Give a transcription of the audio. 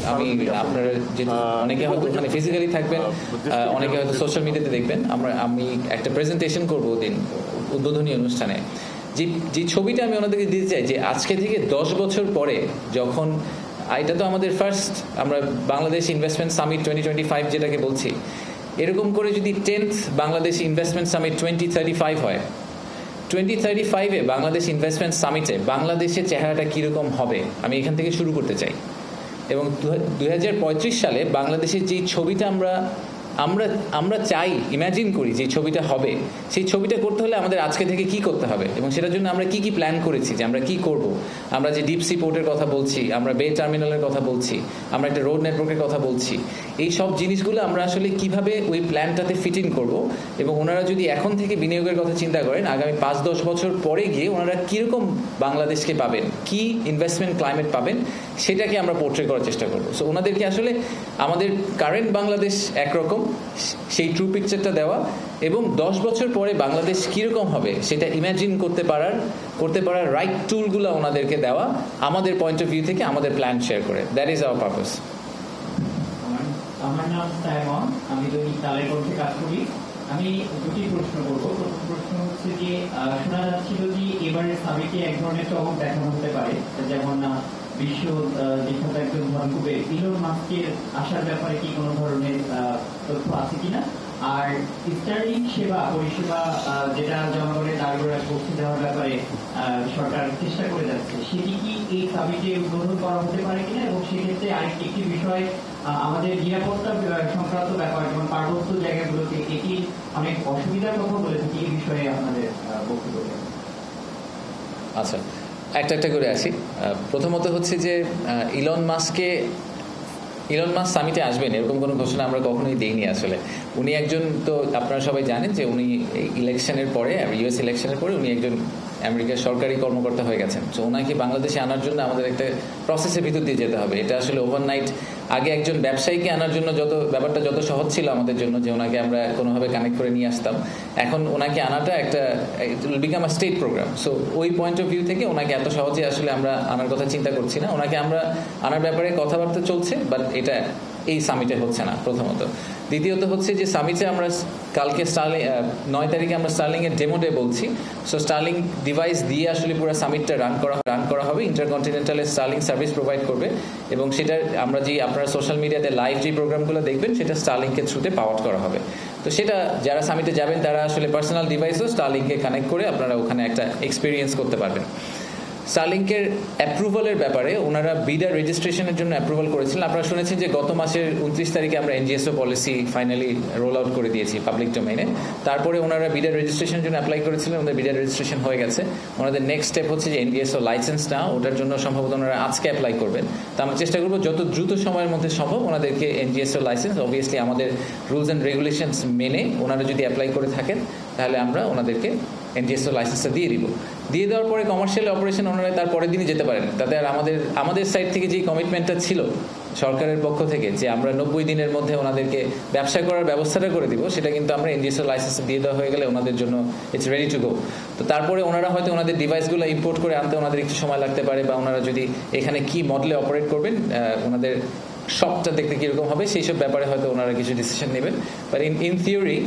আমি আপনারা যে অনেকে হয়তো ওখানে ফিজিক্যালি থাকবেন, অনেকে হয়তো সোশ্যাল মিডিয়াতে দেখবেন, আমি একটা প্রেজেন্টেশন করবো ওদিন উদ্বোধনী অনুষ্ঠানে। যে ছবিটা আমি ওনাদেরকে দিতে চাই যে আজকে থেকে 10 বছর পরে যখন, এটা তো আমাদের ফার্স্ট, আমরা বাংলাদেশ ইনভেস্টমেন্ট সামিট 2025 যেটাকে বলছি, এরকম করে যদি 10th বাংলাদেশ ইনভেস্টমেন্ট সামিট 2035 হয়, 2035-এ বাংলাদেশ ইনভেস্টমেন্ট সামিটে বাংলাদেশের চেহারাটা কীরকম হবে আমি এখান থেকে শুরু করতে চাই। এবং 2035 সালে বাংলাদেশের যেই ছবিটা আমরা চাই, ইমাজিন করি যে ছবিটা হবে, সেই ছবিটা করতে হলে আমাদের আজকে থেকে কি করতে হবে এবং সেটার জন্য আমরা কি প্ল্যান করেছি যে আমরা কি করব। আমরা যে ডিপ সি পোর্টের কথা বলছি, আমরা বে টার্মিনালের কথা বলছি, আমরা একটা রোড নেটওয়ার্কের কথা বলছি, এই সব জিনিসগুলো আমরা আসলে কিভাবে ওই প্ল্যানটাতে ফিট ইন করবো। এবং ওনারা যদি এখন থেকে বিনিয়োগের কথা চিন্তা করেন, আগামী 5-10 বছর পরে গিয়ে ওনারা কীরকম বাংলাদেশকে পাবেন, কি ইনভেস্টমেন্ট ক্লাইমেট পাবেন, সেটাকে আমরা পোর্ট্রে করার চেষ্টা করবো। সো ওনাদেরকে আসলে আমাদের কারেন্ট বাংলাদেশ একরকম, সেই ট্রু পিকচারটা দেওয়া, এবং 10 বছর পরে বাংলাদেশ কীরকম হবে সেটা ইমাজিন করতে পারার রাইট টুলগুলো ওনাদেরকে দেওয়া, আমাদের পয়েন্ট অফ ভিউ থেকে আমাদের প্ল্যান শেয়ার করে। That is our purpose. আমার নাম সাইমন, আমি দৈনিক কালের কণ্ঠে কাজ করি। আমি দুটি প্রশ্ন করবো। প্রথম প্রশ্ন হচ্ছে যে শোনা যাচ্ছিল যে এবারের সামিটে এক ধরনের চমক দেখানো হতে পারে, যেমন বিশ্ব বিখ্যাত একজন ধনকুবের ইলন মাস্কের আসার ব্যাপারে কি কোনো ধরনের তথ্য আছে কিনা, আর স্টারলিংক পরিষেবা যেটা জনগণের নাগরিকরা পৌঁছে দেওয়ার ব্যাপারে সরকার চেষ্টা করে যাচ্ছে, সেটি কি এই সামিটে উদ্বোধন করা হতে পারে কিনা, এবং সেক্ষেত্রে আরেকটি বিষয় আমাদের নিরাপত্তা সংক্রান্ত ব্যাপার, যেমন পার্বত্য জায়গাগুলোতে এটি অনেক অসুবিধার কথা বলে থাকি, এই বিষয়ে আপনাদের বক্তব্য। আচ্ছা, একটা করে আসি। প্রথমত হচ্ছে যে ইলন মাস্ক সামিটে আসবেন এরকম কোনো ঘোষণা আমরা কখনোই দেইনি। আসলে উনি একজন, তো আপনারা সবাই জানেন যে উনি ইলেকশনের পরে, ইউএস ইলেকশনের পরে উনি একজন আমেরিকার সরকারি কর্মকর্তা হয়ে গেছেন। তো ওনাকে বাংলাদেশে আনার জন্য আমাদের একটা প্রসেসের ভিতর দিয়ে যেতে হবে। এটা আসলে ওভারনাইট, আগে একজন ব্যবসায়ীকে আনার জন্য ব্যাপারটা যত সহজ ছিল আমাদের জন্য যে ওনাকে আমরা কোনোভাবে কানেক্ট করে নিয়ে আসতাম, এখন ওনাকে আনাটা একটা become a state program. So ওই পয়েন্ট অফ ভিউ থেকে ওনাকে এত সহজে আসলে আমরা আনার কথা চিন্তা করছি না। ওনাকে আমরা আনার ব্যাপারে কথাবার্তা চলছে, বাট এটা এই সামিটে হচ্ছে না, প্রথমত। দ্বিতীয়ত হচ্ছে যে সামিটে আমরা কালকে 9 তারিখে আমরা স্টার্লিং এর ডেমো ডে বলছি। সো স্টার্লিং ডিভাইস দিয়ে আসলে পুরো সামিটটা রান করা হবে। ইন্টারকন্টিনেন্টালের স্টার্লিং সার্ভিস প্রোভাইড করবে, এবং সেটা আমরা আপনারা সোশ্যাল মিডিয়াতে লাইভ যে প্রোগ্রামগুলো দেখবেন সেটা স্টার্লিংকের থ্রুতে পাওয়ার করা হবে। তো সেটা যারা সামিটে যাবেন তারা আসলে পার্সোনাল ডিভাইসও স্টার্লিংকে কানেক্ট করে আপনারা ওখানে একটা এক্সপিরিয়েন্স করতে পারবেন। স্টারলিংকের অ্যাপ্রুভালের ব্যাপারে ওনারা বিডার রেজিস্ট্রেশনের জন্য অ্যাপ্রুভাল করেছিলেন। আপনারা শুনেছেন যে গত মাসের 29 তারিখে আমরা এনজিএসও পলিসি ফাইনালি রোল আউট করে দিয়েছি পাবলিক ডোমেইনে। তারপরে ওনারা বিডার রেজিস্ট্রেশনের জন্য অ্যাপ্লাই করেছিলেন, ওদের বিডার রেজিস্ট্রেশন হয়ে গেছে। ওনাদের নেক্সট স্টেপ হচ্ছে যে এনজিএসও লাইসেন্স না, ওটার জন্য সম্ভবত ওনারা আজকে অ্যাপ্লাই করবেন। তো আমরা চেষ্টা করবো যত দ্রুত সময়ের মধ্যে সম্ভব ওনাদেরকে এনজিএসও লাইসেন্স, অবভিয়াসলি আমাদের রুলস অ্যান্ড রেগুলেশনস মেনে ওনারা যদি অ্যাপ্লাই করে থাকেন তাহলে আমরা ওনাদেরকে এনজিএসও লাইসেন্সটা দিয়ে দেওয়ার পরে কমার্শিয়াল অপারেশন ওনারা তার পরের দিনই যেতে পারেন। তাতে আর আমাদের সাইড থেকে যে কমিটমেন্টটা ছিল সরকারের পক্ষ থেকে যে আমরা 90 দিনের মধ্যে ওনাদেরকে ব্যবসা করার ব্যবস্থাটা করে দিব, সেটা কিন্তু আমরা এনজিএসও লাইসেন্স দিয়ে দেওয়া হয়ে গেলে ওনাদের জন্য ইটস রেডি টু গো। তো তারপরে ওনারা হয়তো ওনাদের ডিভাইসগুলো ইম্পোর্ট করে আনতে ওনাদের একটু সময় লাগতে পারে, বা ওনারা যদি এখানে কি মডেলে অপারেট করবেন, ওনাদের শপটা দেখতে কীরকম হবে, সেই সব ব্যাপারে হয়তো ওনারা কিছু ডিসিশন নেবেন। But in theory